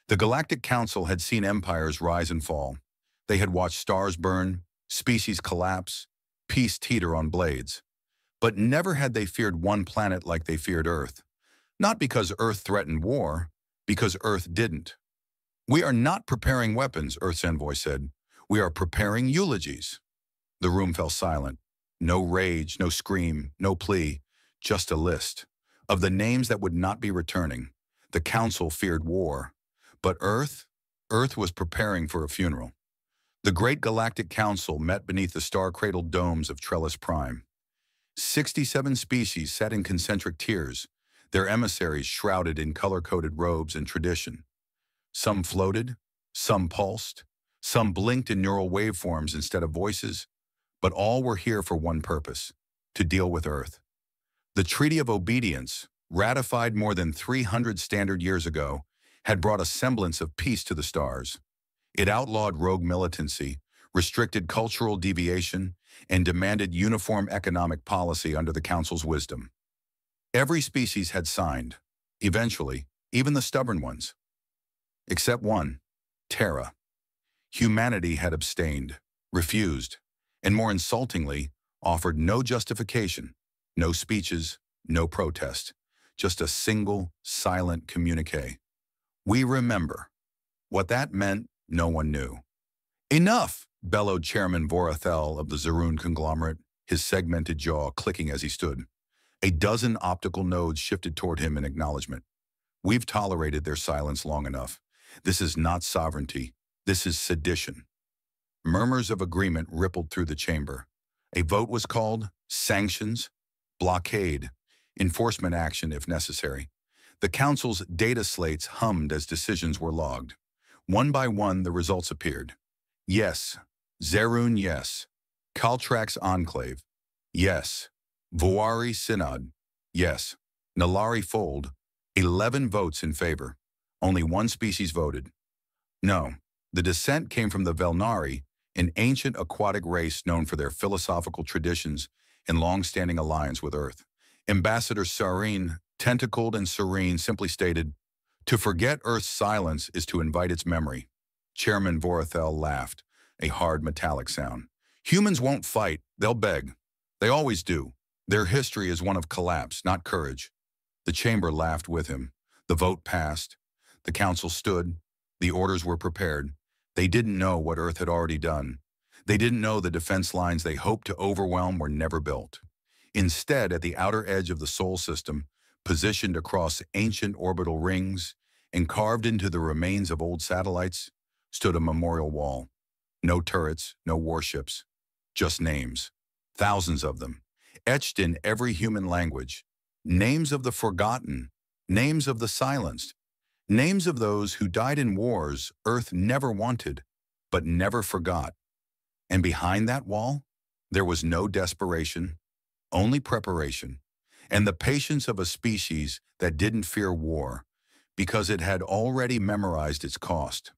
The Galactic Council had seen empires rise and fall. They had watched stars burn, species collapse, peace teeter on blades. But never had they feared one planet like they feared Earth. Not because Earth threatened war, because Earth didn't. "We are not preparing weapons," Earth's envoy said. "We are preparing eulogies." The room fell silent. No rage, no scream, no plea, just a list of the names that would not be returning. The Council feared war. But Earth was preparing for a funeral. The Great Galactic Council met beneath the star-cradled domes of Trellis Prime. 67 species sat in concentric tiers, their emissaries shrouded in color-coded robes and tradition. Some floated, some pulsed, some blinked in neural waveforms instead of voices, but all were here for one purpose: to deal with Earth. The Treaty of Obedience, ratified more than 300 standard years ago, had brought a semblance of peace to the stars. It outlawed rogue militancy, restricted cultural deviation, and demanded uniform economic policy under the Council's wisdom. Every species had signed, eventually, even the stubborn ones. Except one, Terra. Humanity had abstained, refused, and more insultingly, offered no justification, no speeches, no protest, just a single, silent communique. "We remember." What that meant, no one knew. "Enough!" bellowed Chairman Vorathel of the Zaroon conglomerate, his segmented jaw clicking as he stood. A dozen optical nodes shifted toward him in acknowledgement. "We've tolerated their silence long enough. This is not sovereignty. This is sedition." Murmurs of agreement rippled through the chamber. A vote was called: sanctions, blockade, enforcement action if necessary. The Council's data slates hummed as decisions were logged. One by one, the results appeared. Yes. Zaroon, yes. Caltrax Enclave, yes. Voari Synod, yes. Nalari Fold, 11 votes in favor. Only one species voted. No, the dissent came from the Velnari, an ancient aquatic race known for their philosophical traditions and long-standing alliance with Earth. Ambassador Sarene, tentacled and serene, simply stated, "To forget Earth's silence is to invite its memory." Chairman Vorathel laughed, a hard metallic sound. "Humans won't fight, they'll beg. They always do. Their history is one of collapse, not courage." The chamber laughed with him. The vote passed. The Council stood. The orders were prepared. They didn't know what Earth had already done. They didn't know the defense lines they hoped to overwhelm were never built. Instead, at the outer edge of the Sol system, positioned across ancient orbital rings and carved into the remains of old satellites, stood a memorial wall. No turrets, no warships, just names. Thousands of them, etched in every human language. Names of the forgotten, names of the silenced, names of those who died in wars Earth never wanted, but never forgot. And behind that wall, there was no desperation, only preparation, and the patience of a species that didn't fear war, because it had already memorized its cost.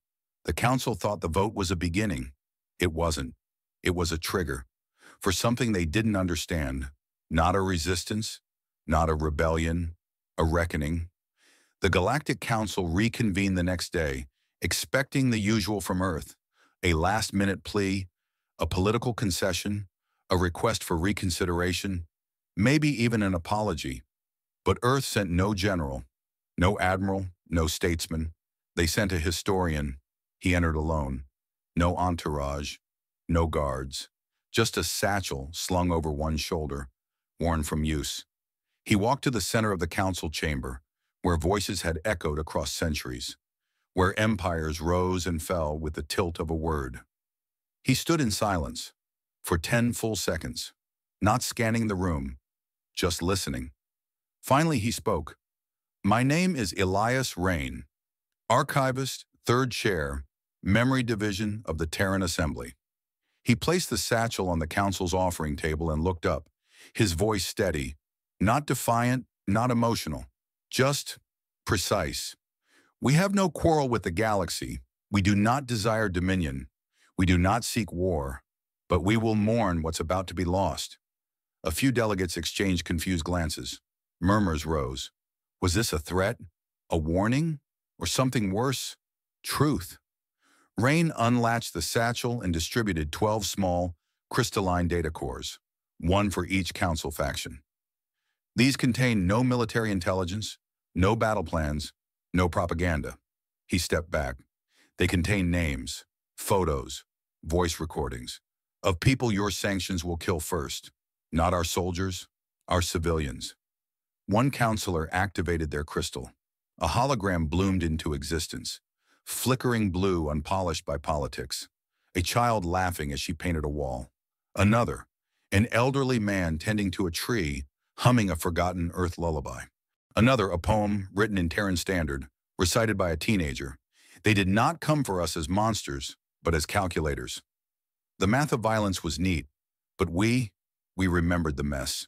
The Council thought the vote was a beginning. It wasn't. It was a trigger for something they didn't understand. Not a resistance, not a rebellion, a reckoning. The Galactic Council reconvened the next day, expecting the usual from Earth: a last-minute plea, a political concession, a request for reconsideration, maybe even an apology. But Earth sent no general, no admiral, no statesman. They sent a historian. He entered alone. No entourage, no guards, just a satchel slung over one shoulder, worn from use. He walked to the center of the Council chamber, where voices had echoed across centuries, where empires rose and fell with the tilt of a word. He stood in silence for 10 full seconds, not scanning the room, just listening. Finally, he spoke. "My name is Elias Rain, Archivist, 3rd Chair, Memory Division of the Terran Assembly." He placed the satchel on the Council's offering table and looked up, his voice steady, not defiant, not emotional, just precise. "We have no quarrel with the galaxy. We do not desire dominion. We do not seek war, but we will mourn what's about to be lost." A few delegates exchanged confused glances. Murmurs rose. Was this a threat, a warning, or something worse? Truth. Rain unlatched the satchel and distributed 12 small, crystalline data cores, one for each council faction. These contained no military intelligence, no battle plans, no propaganda. He stepped back. They contain names, photos, voice recordings of people your sanctions will kill first, not our soldiers, our civilians. One counselor activated their crystal. A hologram bloomed into existence, flickering blue unpolished by politics. A child laughing as she painted a wall. Another, an elderly man tending to a tree, humming a forgotten Earth lullaby. Another, a poem written in Terran Standard, recited by a teenager. They did not come for us as monsters, but as calculators. The math of violence was neat, but we remembered the mess.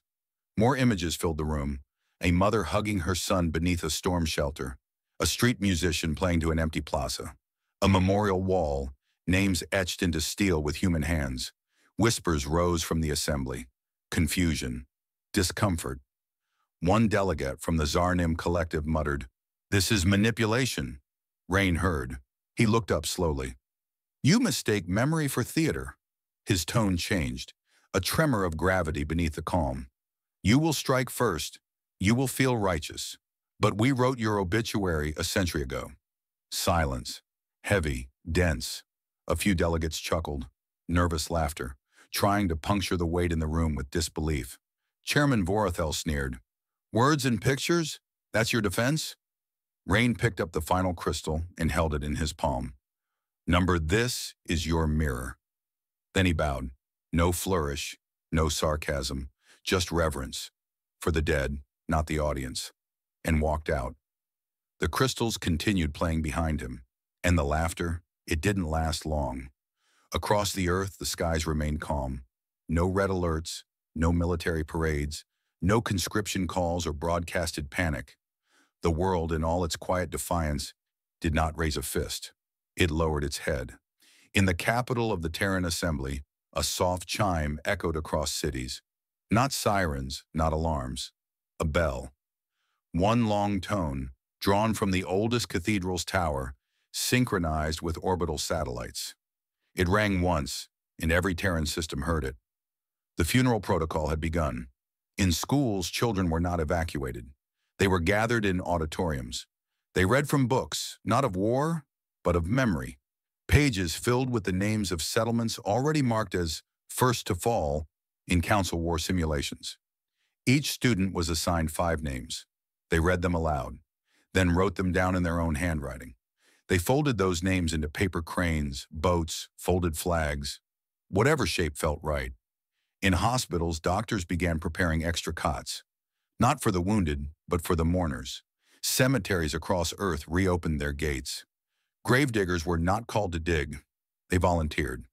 More images filled the room. A mother hugging her son beneath a storm shelter. A street musician playing to an empty plaza. A memorial wall, names etched into steel with human hands. Whispers rose from the assembly. Confusion. Discomfort. One delegate from the Zarnim collective muttered, "This is manipulation." Rain heard. He looked up slowly. "You mistake memory for theater." His tone changed, a tremor of gravity beneath the calm. "You will strike first. You will feel righteous. But we wrote your obituary a century ago." Silence. Heavy, dense. A few delegates chuckled. Nervous laughter, trying to puncture the weight in the room with disbelief. Chairman Vorothel sneered. "Words and pictures? That's your defense?" Rain picked up the final crystal and held it in his palm. "Number, this is your mirror." Then he bowed. No flourish, no sarcasm, just reverence. For the dead, not the audience. And walked out. The crystals continued playing behind him. And the laughter, it didn't last long. Across the earth, the skies remained calm. No red alerts, no military parades, no conscription calls or broadcasted panic. The world, in all its quiet defiance, did not raise a fist. It lowered its head. In the capital of the Terran Assembly, a soft chime echoed across cities. Not sirens, not alarms. A bell. One long tone, drawn from the oldest cathedral's tower, synchronized with orbital satellites. It rang once, and every Terran system heard it. The funeral protocol had begun. In schools, children were not evacuated. They were gathered in auditoriums. They read from books, not of war, but of memory. Pages filled with the names of settlements already marked as first to fall in Council War simulations. Each student was assigned 5 names. They read them aloud, then wrote them down in their own handwriting. They folded those names into paper cranes, boats, folded flags, whatever shape felt right. In hospitals, doctors began preparing extra cots, not for the wounded, but for the mourners. Cemeteries across Earth reopened their gates. Gravediggers were not called to dig. They volunteered.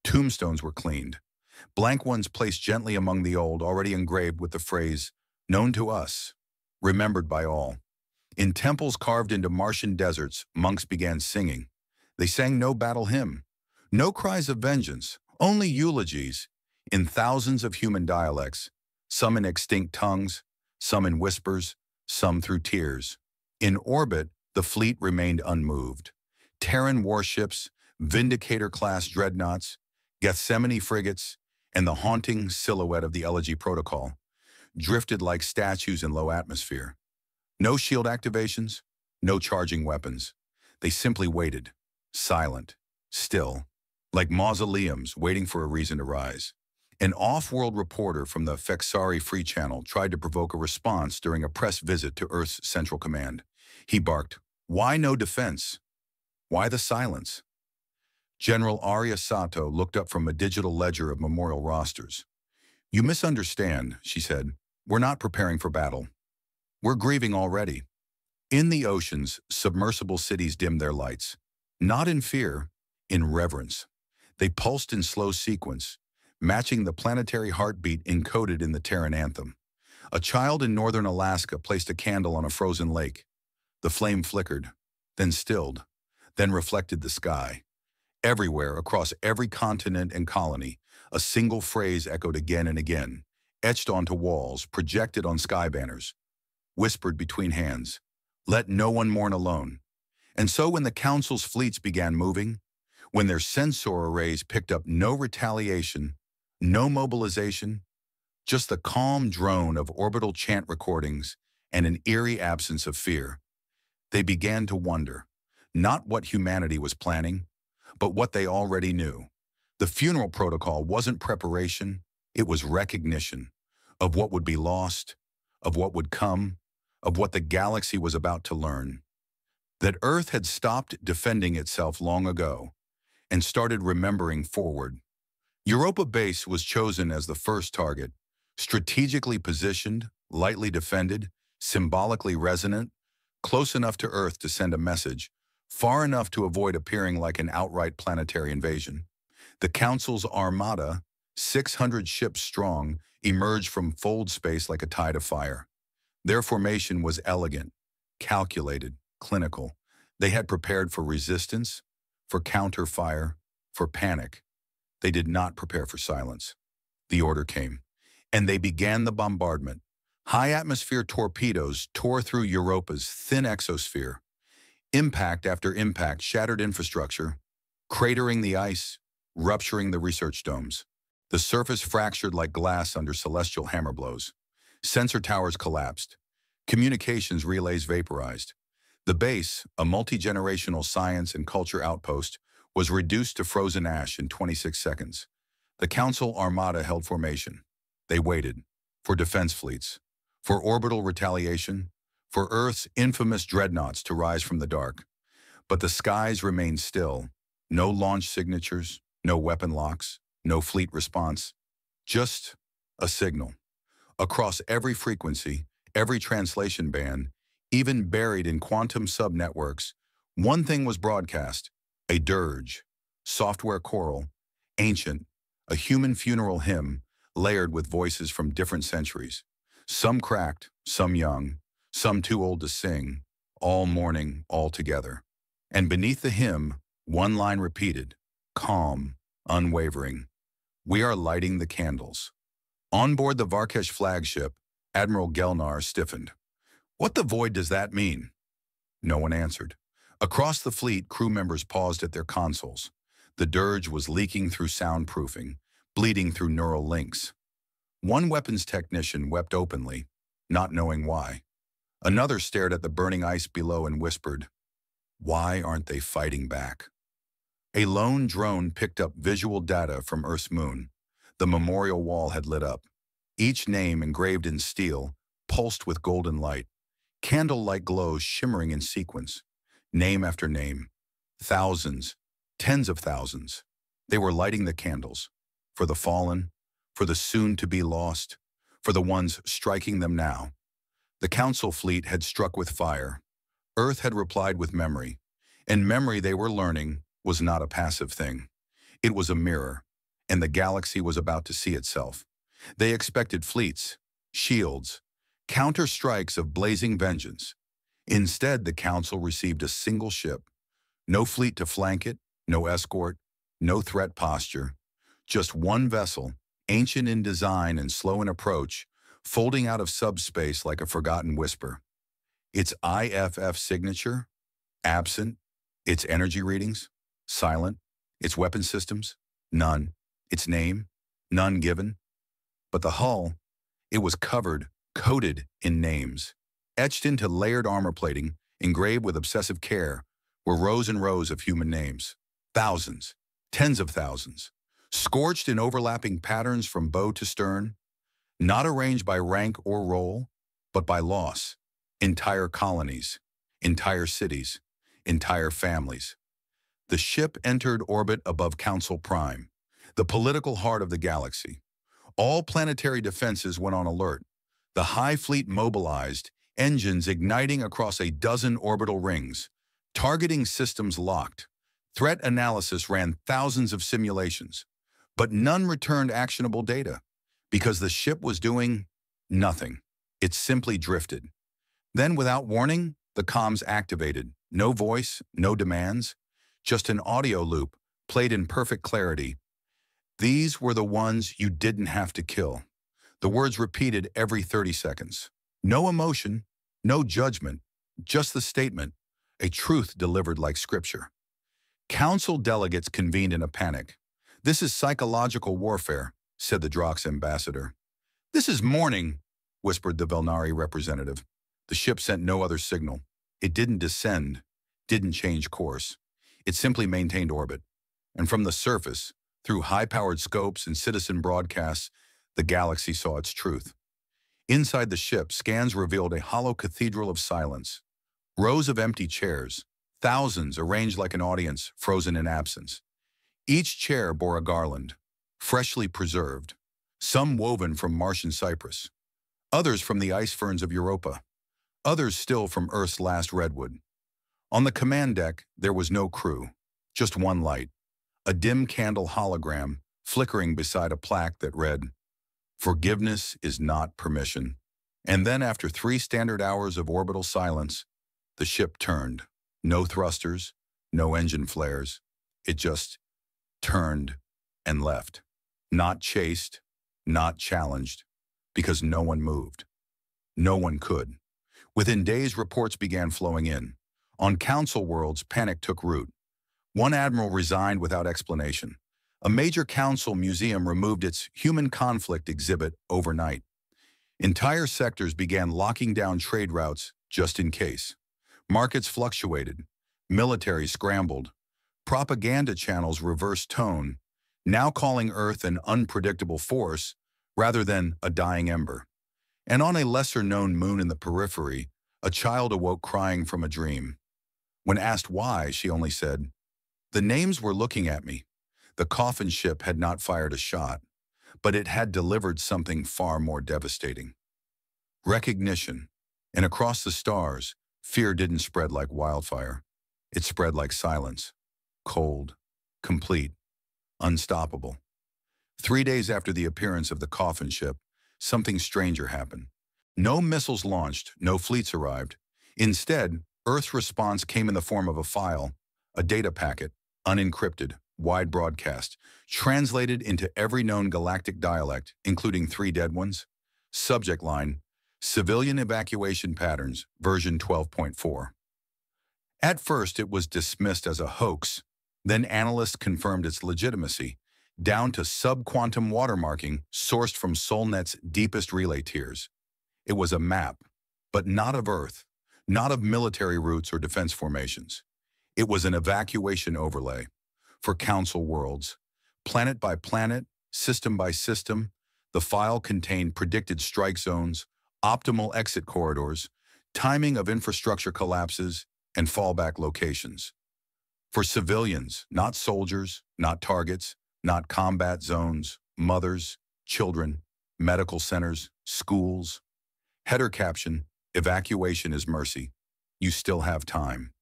Tombstones were cleaned. Blank ones placed gently among the old, already engraved with the phrase, "Known to us, remembered by all." In temples carved into Martian deserts, monks began singing. They sang no battle hymn, no cries of vengeance, only eulogies, in thousands of human dialects, some in extinct tongues, some in whispers, some through tears. In orbit, the fleet remained unmoved. Terran warships, Vindicator-class dreadnoughts, Gethsemane frigates, and the haunting silhouette of the Elegy Protocol drifted like statues in low atmosphere. No shield activations, no charging weapons. They simply waited, silent, still, like mausoleums waiting for a reason to rise. An off-world reporter from the Fexari Free Channel tried to provoke a response during a press visit to Earth's Central Command. He barked, "Why no defense? Why the silence?" General Arya Sato looked up from a digital ledger of memorial rosters. "You misunderstand," she said. "We're not preparing for battle. We're grieving already." In the oceans, submersible cities dimmed their lights. Not in fear, in reverence. They pulsed in slow sequence, matching the planetary heartbeat encoded in the Terran anthem. A child in northern Alaska placed a candle on a frozen lake. The flame flickered, then stilled, then reflected the sky. Everywhere, across every continent and colony, a single phrase echoed again and again, etched onto walls, projected on sky banners, whispered between hands. "Let no one mourn alone." And so when the Council's fleets began moving, when their sensor arrays picked up no retaliation, no mobilization, just the calm drone of orbital chant recordings and an eerie absence of fear, they began to wonder, not what humanity was planning, but what they already knew. The funeral protocol wasn't preparation, it was recognition of what would be lost, of what would come, of what the galaxy was about to learn. That Earth had stopped defending itself long ago and started remembering forward. Europa Base was chosen as the first target, strategically positioned, lightly defended, symbolically resonant, close enough to Earth to send a message, far enough to avoid appearing like an outright planetary invasion. The Council's armada, 600 ships strong, emerged from fold space like a tide of fire. Their formation was elegant, calculated, clinical. They had prepared for resistance, for counter-fire, for panic. They did not prepare for silence. The order came, and they began the bombardment. High-atmosphere torpedoes tore through Europa's thin exosphere. Impact after impact shattered infrastructure, cratering the ice, rupturing the research domes. The surface fractured like glass under celestial hammer blows. Sensor towers collapsed. Communications relays vaporized. The base, a multi-generational science and culture outpost, was reduced to frozen ash in 26 seconds. The Council armada held formation. They waited for defense fleets, for orbital retaliation, for Earth's infamous dreadnoughts to rise from the dark. But the skies remained still. No launch signatures, no weapon locks, no fleet response. Just a signal. Across every frequency, every translation band, even buried in quantum subnetworks, one thing was broadcast: a dirge, software choral, ancient, a human funeral hymn layered with voices from different centuries. Some cracked, some young, some too old to sing, all mourning, all together. And beneath the hymn, one line repeated, calm, unwavering: "We are lighting the candles." On board the Varkesh flagship, Admiral Gelnar stiffened. "What the void does that mean?" No one answered. Across the fleet, crew members paused at their consoles. The dirge was leaking through soundproofing, bleeding through neural links. One weapons technician wept openly, not knowing why. Another stared at the burning ice below and whispered, "Why aren't they fighting back?" A lone drone picked up visual data from Earth's moon. The memorial wall had lit up. Each name engraved in steel pulsed with golden light, candle-like glows shimmering in sequence. Name after name. Thousands, tens of thousands. They were lighting the candles. For the fallen, for the soon-to-be lost, for the ones striking them now. The Council fleet had struck with fire. Earth had replied with memory. And memory, they were learning, was not a passive thing. It was a mirror, and the galaxy was about to see itself. They expected fleets, shields, counter-strikes of blazing vengeance. Instead, the Council received a single ship. No fleet to flank it, no escort, no threat posture. Just one vessel, ancient in design and slow in approach, folding out of subspace like a forgotten whisper. Its IFF signature, absent. Its energy readings, silent. Its weapon systems, none. Its name, none given. But the hull, it was covered, coated in names. Etched into layered armor plating, engraved with obsessive care, were rows and rows of human names. Thousands, tens of thousands, scorched in overlapping patterns from bow to stern, not arranged by rank or role, but by loss. Entire colonies, entire cities, entire families. The ship entered orbit above Council Prime, the political heart of the galaxy. All planetary defenses went on alert. The High Fleet mobilized, engines igniting across a dozen orbital rings, targeting systems locked. Threat analysis ran thousands of simulations, but none returned actionable data because the ship was doing nothing. It simply drifted. Then, without warning, the comms activated. No voice, no demands, just an audio loop played in perfect clarity. "These were the ones you didn't have to kill." The words repeated every 30 seconds. No emotion, no judgment, just the statement. a truth delivered like scripture. Council delegates convened in a panic. "This is psychological warfare," said the Drox ambassador. "This is mourning," whispered the Velnari representative. The ship sent no other signal. It didn't descend, didn't change course. It simply maintained orbit. And from the surface, through high-powered scopes and citizen broadcasts, the galaxy saw its truth. Inside the ship, scans revealed a hollow cathedral of silence. Rows of empty chairs, thousands arranged like an audience, frozen in absence. Each chair bore a garland, freshly preserved, some woven from Martian cypress, others from the ice ferns of Europa, others still from Earth's last redwood. On the command deck, there was no crew, just one light, a dim candle hologram flickering beside a plaque that read, "Forgiveness is not permission." And then after 3 standard hours of orbital silence, the ship turned. No thrusters, no engine flares. It just turned and left. Not chased, not challenged, because no one moved. No one could. Within days, reports began flowing in. On council worlds, panic took root. One admiral resigned without explanation. A major council museum removed its human conflict exhibit overnight. Entire sectors began locking down trade routes just in case. Markets fluctuated. Military scrambled. Propaganda channels reversed tone, now calling Earth an unpredictable force rather than a dying ember. And on a lesser-known moon in the periphery, a child awoke crying from a dream. When asked why, she only said, "The names were looking at me." The coffin ship had not fired a shot, but it had delivered something far more devastating. Recognition. And across the stars, fear didn't spread like wildfire. It spread like silence. Cold, complete, unstoppable. 3 days after the appearance of the coffin ship, something stranger happened. No missiles launched, no fleets arrived. Instead, Earth's response came in the form of a file, a data packet, unencrypted, wide broadcast, translated into every known galactic dialect, including 3 dead ones. Subject line, "Civilian Evacuation Patterns, version 12.4. At first, it was dismissed as a hoax. Then analysts confirmed its legitimacy, down to sub-quantum watermarking sourced from SolNet's deepest relay tiers. It was a map, but not of Earth, not of military routes or defense formations. It was an evacuation overlay for council worlds. Planet by planet, system by system, the file contained predicted strike zones, optimal exit corridors, timing of infrastructure collapses, and fallback locations. For civilians, not soldiers, not targets, not combat zones, mothers, children, medical centers, schools. Header caption, "Evacuation is mercy. You still have time."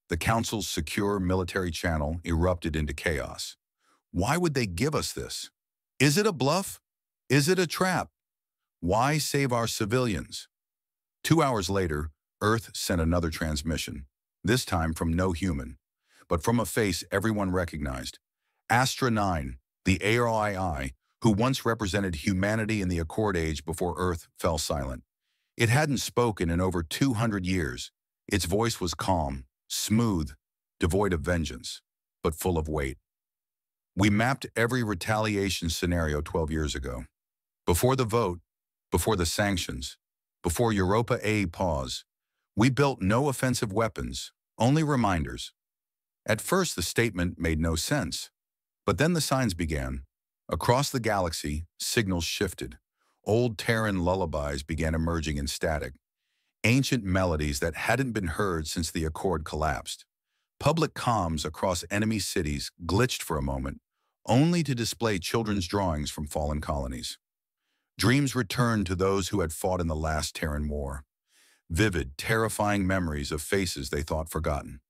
The Council's secure military channel erupted into chaos. Why would they give us this? Is it a bluff? Is it a trap? Why save our civilians? 2 hours later, Earth sent another transmission, this time from no human, but from a face everyone recognized. Astra 9, the ARII, who once represented humanity in the Accord Age before Earth fell silent. It hadn't spoken in over 200 years. Its voice was calm, smooth, devoid of vengeance, but full of weight. "We mapped every retaliation scenario 12 years ago. Before the vote, before the sanctions, before Europa A pause, we built no offensive weapons, only reminders." At first, the statement made no sense. But then the signs began. Across the galaxy, signals shifted. Old Terran lullabies began emerging in static. Ancient melodies that hadn't been heard since the Accord collapsed. Public comms across enemy cities glitched for a moment, only to display children's drawings from fallen colonies. Dreams returned to those who had fought in the last Terran War. Vivid, terrifying memories of faces they thought forgotten.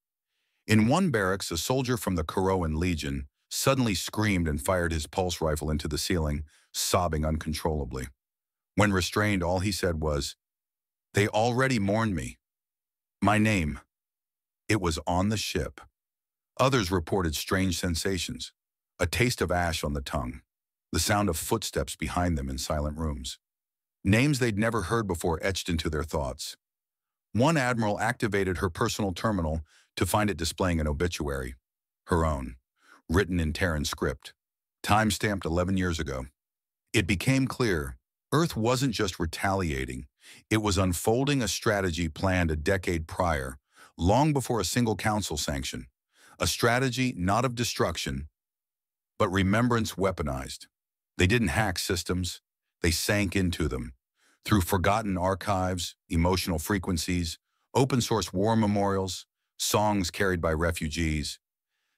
In one barracks, a soldier from the Koroan Legion suddenly screamed and fired his pulse rifle into the ceiling, sobbing uncontrollably. When restrained, all he said was, "They already mourned me. My name." It was on the ship. Others reported strange sensations, a taste of ash on the tongue, the sound of footsteps behind them in silent rooms. Names they'd never heard before etched into their thoughts. One admiral activated her personal terminal to find it displaying an obituary, her own, written in Terran script, time-stamped 11 years ago. It became clear Earth wasn't just retaliating, it was unfolding a strategy planned a decade prior, long before a single council sanction. A strategy not of destruction, but remembrance weaponized. They didn't hack systems, they sank into them. Through forgotten archives, emotional frequencies, open-source war memorials, songs carried by refugees,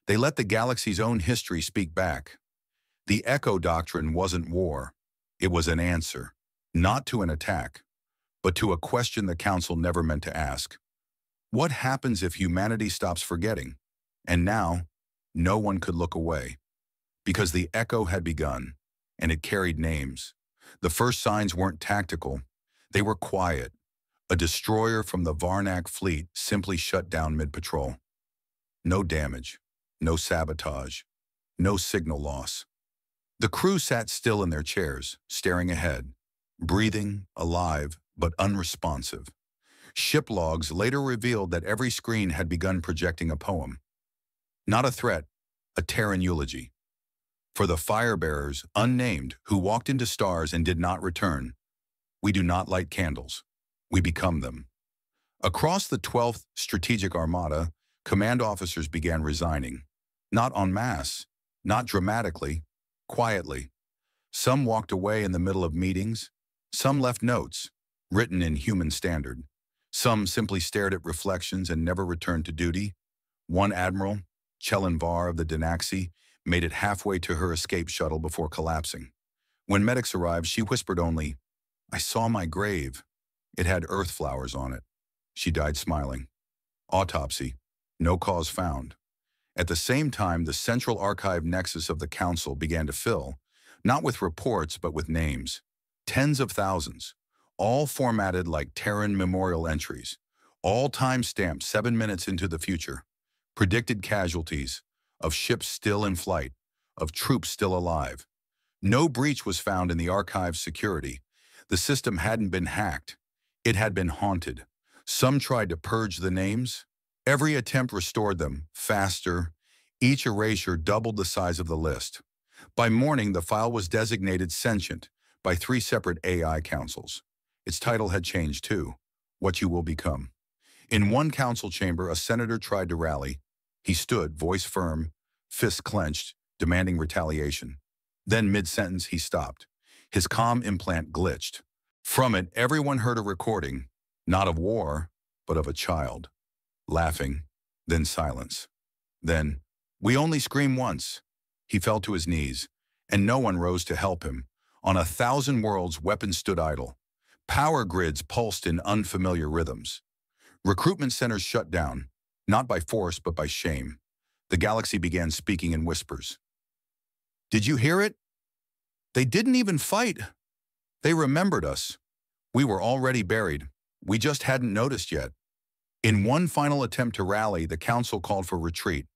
they let the galaxy's own history speak back. The Echo Doctrine wasn't war. It was an answer, not to an attack, but to a question the Council never meant to ask. What happens if humanity stops forgetting? And now, no one could look away. Because the Echo had begun, and it carried names. The first signs weren't tactical. They were quiet. A destroyer from the Varnak fleet simply shut down mid-patrol. No damage, no sabotage, no signal loss. The crew sat still in their chairs, staring ahead, breathing, alive, but unresponsive. Ship logs later revealed that every screen had begun projecting a poem. Not a threat, a Terran eulogy. For the firebearers, unnamed, who walked into stars and did not return, we do not light candles. We become them. Across the 12th Strategic Armada, command officers began resigning. Not en masse, not dramatically, quietly. Some walked away in the middle of meetings. Some left notes, written in human standard. Some simply stared at reflections and never returned to duty. One admiral, Chelinvar of the Danaxi, made it halfway to her escape shuttle before collapsing. When medics arrived, she whispered only, "I saw my grave. It had earth flowers on it." She died smiling. Autopsy. No cause found. At the same time, the central archive nexus of the Council began to fill, not with reports but with names. Tens of thousands, all formatted like Terran memorial entries, all time-stamped 7 minutes into the future. Predicted casualties, of ships still in flight, of troops still alive. No breach was found in the archive's security. The system hadn't been hacked. It had been haunted. Some tried to purge the names. Every attempt restored them, faster. Each erasure doubled the size of the list. By morning, the file was designated sentient by 3 separate AI councils. Its title had changed too, What You Will Become. In one council chamber, a senator tried to rally. He stood, voice firm, fists clenched, demanding retaliation. Then mid-sentence, he stopped. His comm implant glitched. From it, everyone heard a recording, not of war, but of a child. Laughing, then silence. Then, "We only scream once." He fell to his knees, and no one rose to help him. On 1,000 worlds, weapons stood idle. Power grids pulsed in unfamiliar rhythms. Recruitment centers shut down, not by force but by shame. The galaxy began speaking in whispers. "Did you hear it? They didn't even fight. They remembered us. We were already buried. We just hadn't noticed yet." In one final attempt to rally, the Council called for retreat.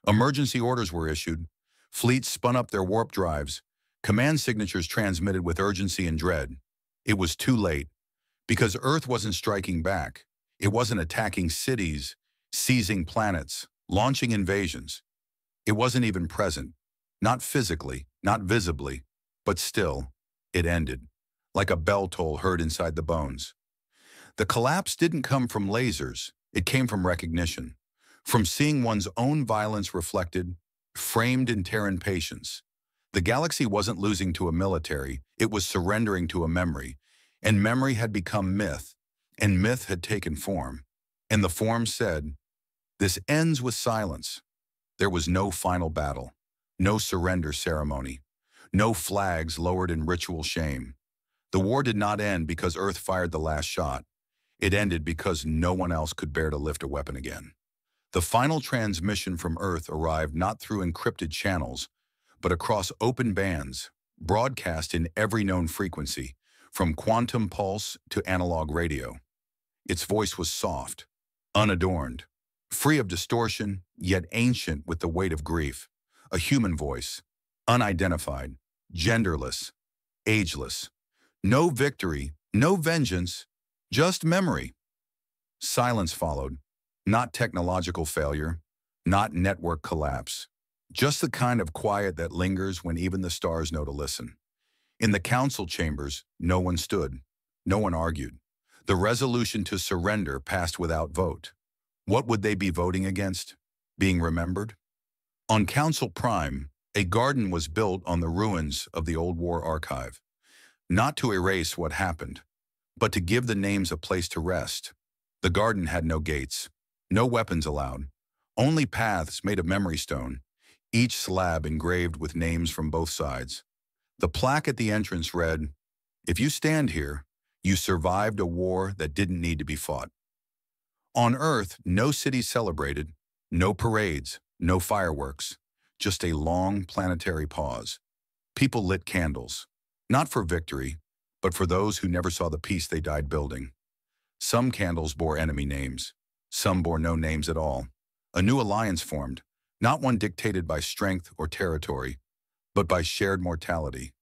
Emergency orders were issued. Fleets spun up their warp drives. Command signatures transmitted with urgency and dread. It was too late. Because Earth wasn't striking back. It wasn't attacking cities, seizing planets, launching invasions. It wasn't even present. Not physically, not visibly, but still, it ended, like a bell toll heard inside the bones. The collapse didn't come from lasers. It came from recognition, from seeing one's own violence reflected, framed in Terran patience. The galaxy wasn't losing to a military, it was surrendering to a memory, and memory had become myth, and myth had taken form. And the form said, "This ends with silence." There was no final battle, no surrender ceremony, no flags lowered in ritual shame. The war did not end because Earth fired the last shot. It ended because no one else could bear to lift a weapon again. The final transmission from Earth arrived not through encrypted channels, but across open bands, broadcast in every known frequency, from quantum pulse to analog radio. Its voice was soft, unadorned, free of distortion, yet ancient with the weight of grief. A human voice, unidentified, genderless, ageless. No victory, no vengeance, just memory. Silence followed. Not technological failure, not network collapse. Just the kind of quiet that lingers when even the stars know to listen. In the council chambers, no one stood. No one argued. The resolution to surrender passed without vote. What would they be voting against? Being remembered? On Council Prime, a garden was built on the ruins of the old war archive. Not to erase what happened, but to give the names a place to rest. The garden had no gates, no weapons allowed, only paths made of memory stone, each slab engraved with names from both sides. The plaque at the entrance read, "If you stand here, you survived a war that didn't need to be fought." On Earth, no city celebrated, no parades, no fireworks, just a long planetary pause. People lit candles, not for victory, but for those who never saw the peace they died building. Some candles bore enemy names, some bore no names at all. A new alliance formed, not one dictated by strength or territory, but by shared mortality,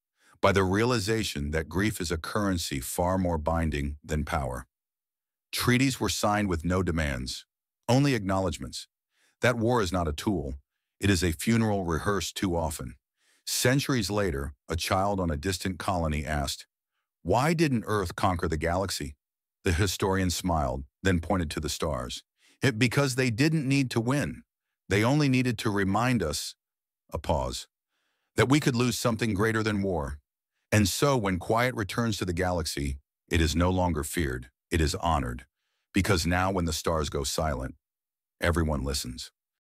by the realization that grief is a currency far more binding than power. Treaties were signed with no demands, only acknowledgments. That war is not a tool, it is a funeral rehearsed too often. Centuries later, a child on a distant colony asked, "Why didn't Earth conquer the galaxy?" The historian smiled, then pointed to the stars. Because they didn't need to win. They only needed to remind us, a pause, that we could lose something greater than war. And so when quiet returns to the galaxy, it is no longer feared, it is honored. Because now when the stars go silent, everyone listens.